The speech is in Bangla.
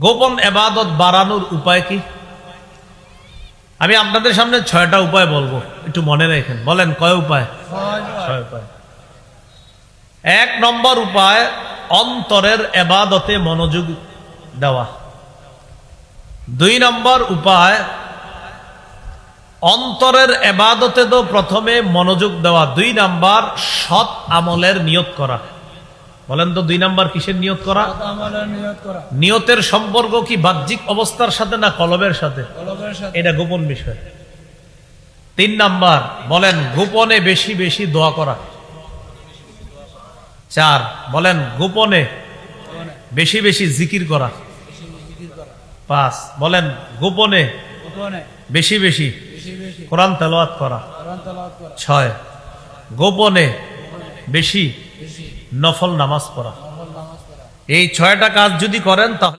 গোপন ইবাদত বাড়ানোর উপায় কি? আমি আপনাদের সামনে 6টা উপায় বলবো, একটু মনে রাখেন। বলেন কয় উপায়? 6 উপায়। 1 নম্বর উপায়, অন্তরের ইবাদতে মনোযোগ দেওয়া। 2 নম্বর উপায়, অন্তরের ইবাদতে তো প্রথমে মনোযোগ দেওয়া। 2 নাম্বার, সৎ আমলের নিয়ত করা। বলেন তো 2 নাম্বার কিসের নিয়ত করা? নিয়তের সম্পর্ক কি বাহ্যিক অবস্থার সাথে না কলবের সাথে? এটা গোপন বিষয়। 3 নাম্বার, বলেন গোপনে বেশি বেশি দোয়া করা। 4, বলেন গোপনে বেশি বেশি জিকির করা। 5, বলেন গোপনে বেশি বেশি কোরআন তেলাওয়াত করা। 6, গোপনে বেশি নফল নামাজ পড়া। এই 6টা কাজ যদি করেন তাহলে